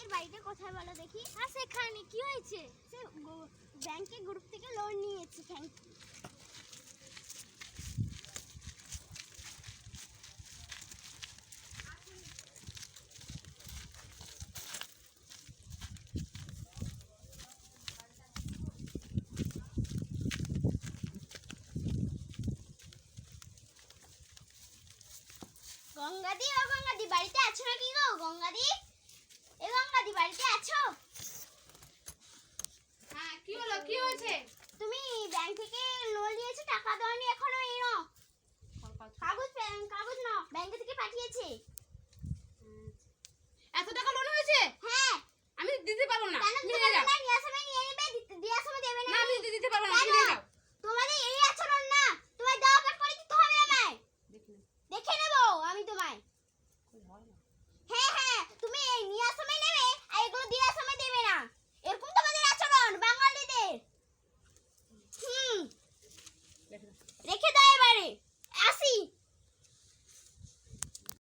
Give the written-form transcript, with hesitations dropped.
তোমাদের বাড়িতে কোথায় বলো দেখি? সেখানে কি হয়েছে? সে ব্যাংকে গ্রুপ থেকে লোন নিয়েছে। Thank you. গঙ্গাদি, ও গঙ্গাদি বাড়িতে আছো নাকি গো? গঙ্গাদি, এ গঙ্গাদি বাড়িতে আছো? হ্যাঁ, কি হলো, কি হয়েছে? তুমি ব্যাংক থেকে লোন নিয়েছো, টাকা দাওনি এখনো? এই নাও কাগজ, কাগজ নাও, ব্যাংক থেকে পাঠিয়েছে।